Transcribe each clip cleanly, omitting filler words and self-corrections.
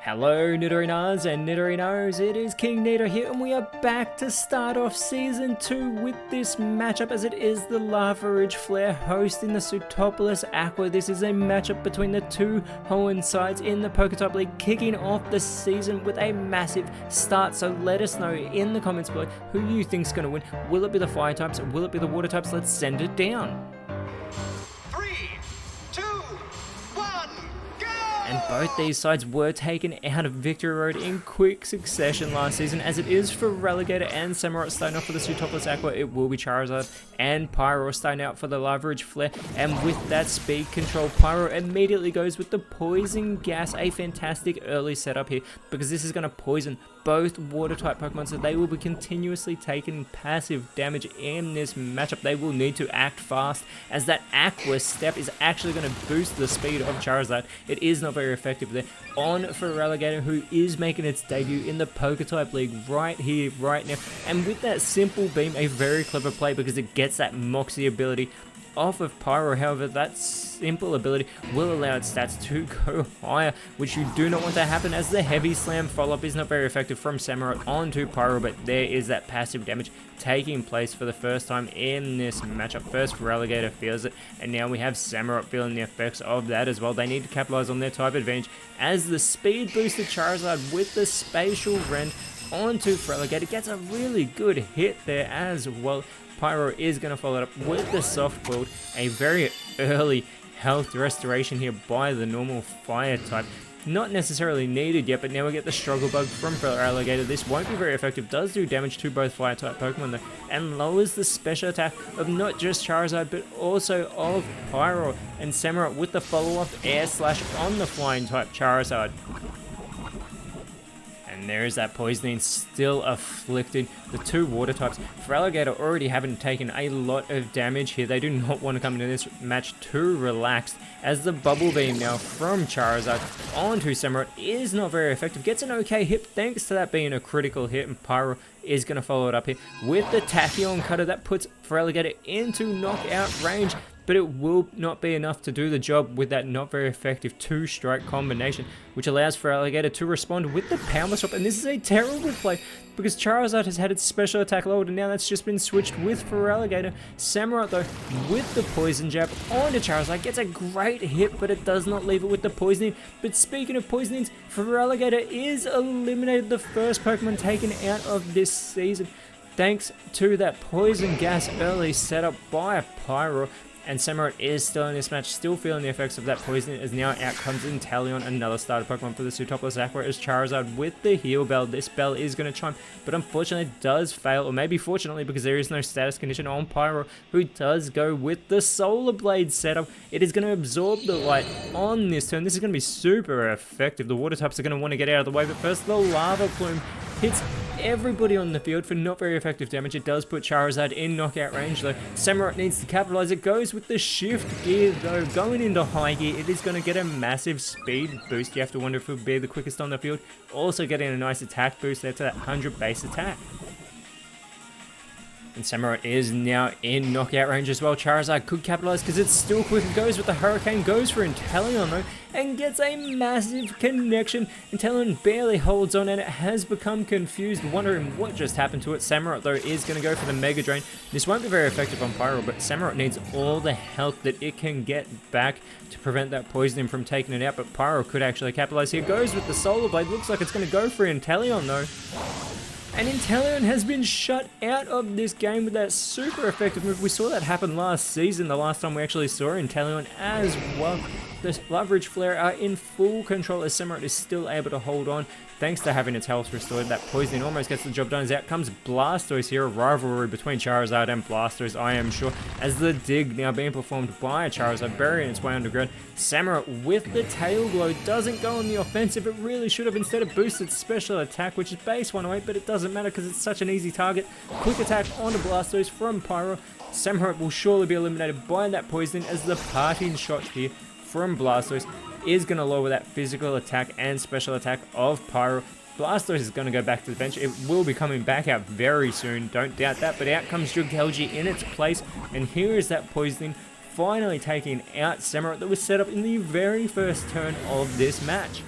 Hello Nidorinas and Nidorinos, it is KingNido here and we are back to start off Season 2 with this matchup as it is the Lava Ridge Flare hosting the Pseudopolis Aqua. This is a matchup between the two Hoenn sides in the PokeType League, kicking off the season with a massive start. So let us know in the comments below who you think is going to win. Will it be the Fire types? Will it be the Water types? Let's send it down. And both these sides were taken out of Victory Road in quick succession last season, as it is for Relegator and Samurott starting off for the Pseudopolis Aqua. It will be Charizard and Pyro starting out for the Lava Ridge Flare, and with that speed control, Pyro immediately goes with the Poison Gas, a fantastic early setup here, because this is going to poison both water type Pokemon, so they will be continuously taking passive damage in this matchup. They will need to act fast, as that Aqua Step is actually going to boost the speed of Charizard. It is not very effective there. On for Relegator, who is making its debut in the PokeType League right here, right now, and with that Simple Beam, a very clever play because it gets that Moxie ability off of Pyro. However, that simple ability will allow its stats to go higher, which you do not want to happen, as the Heavy Slam follow-up is not very effective from Samurott onto Pyro, but there is that passive damage taking place for the first time in this matchup. First, Relegator feels it, and now we have Samurott feeling the effects of that as well. They need to capitalize on their type advantage, as the speed boosted Charizard with the Spatial Rend onto Relegator gets a really good hit there as well. Pyro is going to follow it up with the Soft Build, a very early health restoration here by the normal Fire type. Not necessarily needed yet, but now we get the Struggle Bug from Relegator. This won't be very effective, does do damage to both Fire type Pokemon though, and lowers the special attack of not just Charizard, but also of Pyro and Samurott with the follow-up Air Slash on the Flying type Charizard. And there is that poisoning still afflicting the two water types. Relegator already haven't taken a lot of damage here. They do not want to come into this match too relaxed, as the Bubble Beam now from Charizard onto Samurott is not very effective. Gets an okay hit thanks to that being a critical hit, and Pyro is going to follow it up here with the Tachyon Cutter that puts Relegator into knockout range. But it will not be enough to do the job with that not very effective two-strike combination, which allows for Relegator to respond with the Power Swap. And this is a terrible play, because Charizard has had its special attack lowered, and now that's just been switched with for Relegator. Samurott, though, with the Poison Jab onto Charizard, gets a great hit, but it does not leave it with the poisoning. But speaking of poisonings, Relegator is eliminated, the first Pokemon taken out of this season, thanks to that Poison Gas early setup by Pyro. And Samurott is still in this match, still feeling the effects of that poison, as now out comes Inteleon, another starter Pokemon for the Pseudopolis Aqua, as Charizard with the Heal Bell. This bell is going to chime, but unfortunately it does fail, or maybe fortunately, because there is no status condition on Pyro, who does go with the Solar Blade setup. It is going to absorb the light on this turn. This is going to be super effective. The water types are going to want to get out of the way, but first the Lava Plume hits everybody on the field for not very effective damage. It does put Charizard in knockout range though. Samurott needs to capitalize. It goes with the Shift Gear though, going into high gear. It is going to get a massive speed boost. You have to wonder if it will be the quickest on the field. Also getting a nice attack boost there to that 100 base attack. And Samurott is now in knockout range as well. Charizard could capitalize because it's still quick. It goes with the Hurricane, goes for Inteleon though, and gets a massive connection. Inteleon barely holds on, and it has become confused, wondering what just happened to it. Samurott though is going to go for the Mega Drain. This won't be very effective on Pyro, but Samurott needs all the health that it can get back to prevent that poisoning from taking it out. But Pyro could actually capitalize here. Goes with the Solar Blade. Looks like it's going to go for Inteleon though. And Inteleon has been shut out of this game with that super effective move. We saw that happen last season, the last time we actually saw Inteleon as well. The Lava Ridge Flare are in full control, as Samurott is still able to hold on thanks to having its health restored. That poisoning almost gets the job done, as out comes Blastoise here. A rivalry between Charizard and Blastoise, I am sure, as the dig now being performed by Charizard, burying its way underground. Samurott with the Tail Glow doesn't go on the offensive. It really should have instead of boosted special attack, which is base 108, but it doesn't matter because it's such an easy target. Quick attack onto Blastoise from Pyro. Samurott will surely be eliminated by that poisoning, as the parting shot here from Blastoise is going to lower that physical attack and special attack of Pyro. Blastoise is going to go back to the bench. It will be coming back out very soon, don't doubt that, but out comes Jughelgi in its place, and here is that poisoning finally taking out Samurott that was set up in the very first turn of this match.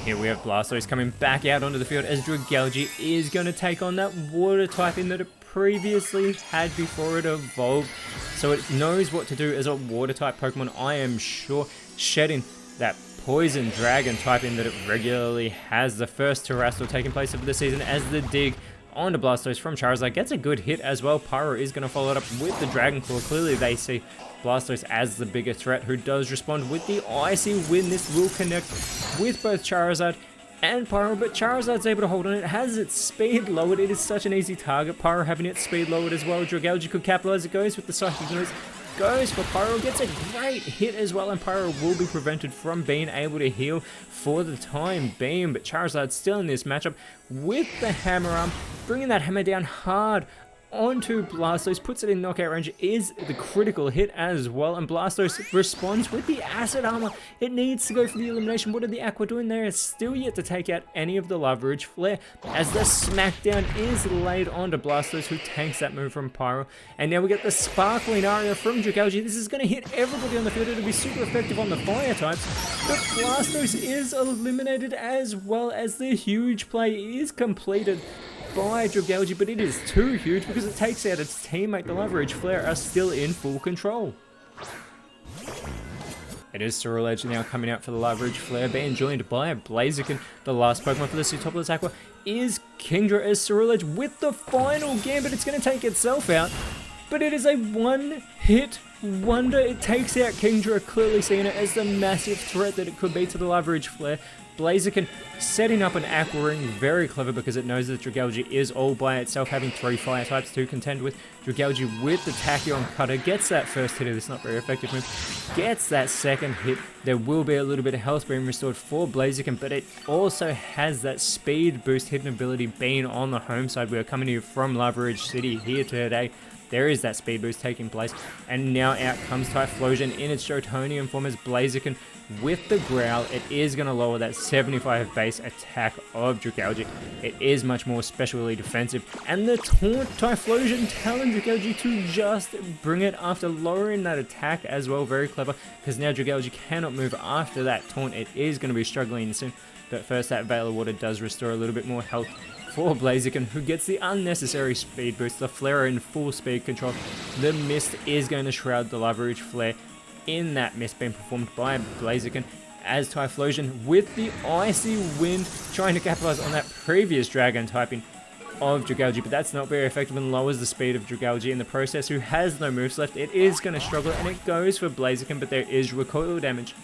Here we have Blastoise coming back out onto the field as Dragalge is going to take on that water typing that it previously had before it evolved. So it knows what to do as a water type Pokemon, I am sure, shedding that poison dragon typing that it regularly has. The first Terrestrial taking place of the season as the dig onto Blastoise from Charizard gets a good hit as well. Pyro is going to follow it up with the Dragon Claw. Clearly they see Blastoise as the bigger threat, who does respond with the Icy Wind. This will connect with both Charizard and Pyro, but Charizard's able to hold on. It has its speed lowered. It is such an easy target. Pyro having its speed lowered as well. Dragalge could capitalize. It goes with the Psychic Noise. Goes for Pyro, gets a great hit as well, and Pyro will be prevented from being able to heal for the time being. But Charizard still in this matchup with the Hammer Arm, bringing that hammer down hard onto Blastoise, puts it in knockout range, is the critical hit as well, and Blastoise responds with the Acid Armor. It needs to go for the elimination. What are the Aqua doing there? It's still yet to take out any of the Lava Ridge Flare as the smackdown is laid onto Blastoise, who tanks that move from Pyro. And now we get the Sparkling Aria from Dragalge. This is going to hit everybody on the field. It'll be super effective on the fire types, but Blastoise is eliminated as well as the huge play is completed by Dragalge, but it is too huge because it takes out its teammate. The Lava Ridge Flare are still in full control. It is Ceruledge now coming out for the Lava Ridge Flare, being joined by Blaziken. The last Pokemon for the Pseudopolis Aqua is Kingdra as Ceruledge with the final Gambit. It's going to take itself out, but it is a one-hit wonder. It takes out Kingdra, clearly seeing it as the massive threat that it could be to the Lava Ridge Flare. Blaziken setting up an Aqua Ring, very clever because it knows that Dragalge is all by itself, having 3 fire types to contend with. Dragalge with the Tachyon Cutter gets that first hit of this not very effective move, gets that second hit. There will be a little bit of health being restored for Blaziken, but it also has that speed boost hidden ability being on the home side. We are coming to you from Lava Ridge City here today. There is that speed boost taking place, and now out comes Typhlosion in its Jotonian form as Blaziken with the Growl. It is going to lower that 75 base attack of Dragalge. It is much more specially defensive, and the taunt Typhlosion telling Dragalge to just bring it after lowering that attack as well. Very clever, because now Dragalge cannot move after that taunt. It is going to be struggling soon, but first that Veil of Water does restore a little bit more health for Blaziken, who gets the unnecessary speed boost. The Flare in full speed control. The Mist is going to shroud the Lava Ridge Flare in that mist being performed by Blaziken, as Typhlosion with the Icy Wind trying to capitalize on that previous Dragon typing of Dragalge, but that's not very effective and lowers the speed of Dragalge in the process, who has no moves left. It is going to struggle, and it goes for Blaziken, but there is recoil damage.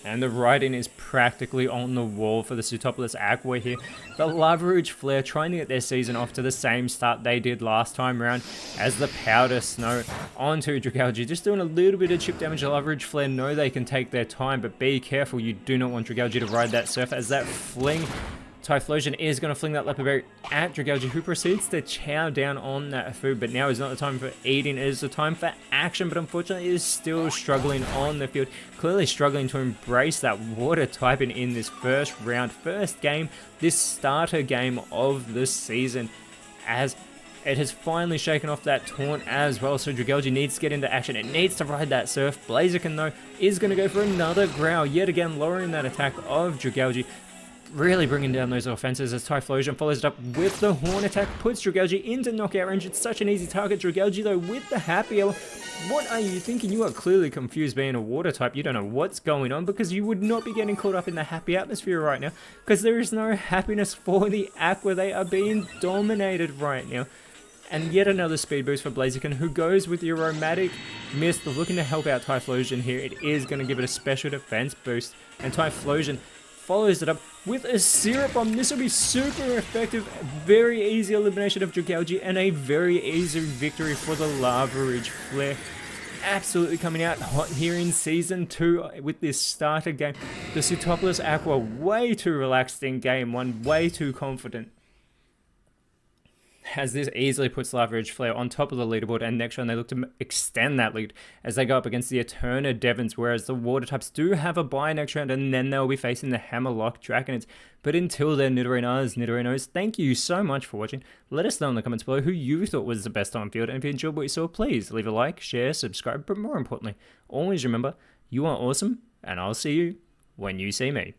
And the writing is practically on the wall for the Pseudopolis Aqua here. The Lava Ridge Flare trying to get their season off to the same start they did last time around, as the Powder Snow onto Dragalge. Just doing a little bit of chip damage. The Lava Ridge Flare know they can take their time, but be careful. You do not want Dragalge to ride that surf, as that fling Typhlosion is going to fling that Leopard Berry at Dragalge, who proceeds to chow down on that food, but now is not the time for eating, it is the time for action, but unfortunately it is still struggling on the field, clearly struggling to embrace that water typing in this first round, first game, this starter game of the season, as it has finally shaken off that taunt as well, so Dragalge needs to get into action. It needs to ride that surf. Blaziken, though, is going to go for another Growl, yet again lowering that attack of Dragalge, really bringing down those offenses as Typhlosion follows it up with the Horn attack, puts Dragalge into knockout range. It's such an easy target. Dragalge, though, with the Happy Hour. What are you thinking? You are clearly confused being a water type. You don't know what's going on, because you would not be getting caught up in the happy atmosphere right now, because there is no happiness for the Aqua. They are being dominated right now. And yet another speed boost for Blaziken, who goes with the Aromatic Mist, looking to help out Typhlosion here. It is going to give it a special defense boost, and Typhlosion follows it up with a Syrup Bomb. This will be super effective. Very easy elimination of Dragalge, and a very easy victory for the Lava Ridge Flare. Absolutely coming out hot here in Season 2 with this starter game. The Pseudopolis Aqua way too relaxed in Game 1, way too confident, as this easily puts Lava Ridge Flare on top of the leaderboard, and next round they look to extend that lead as they go up against the Eterna Devons, whereas the water types do have a bye next round, and then they'll be facing the Hammerlock Dragonids. But until then, Nidorinos, thank you so much for watching. Let us know in the comments below who you thought was the best on field, and if you enjoyed what you saw, please leave a like, share, subscribe, but more importantly, always remember, you are awesome, and I'll see you when you see me.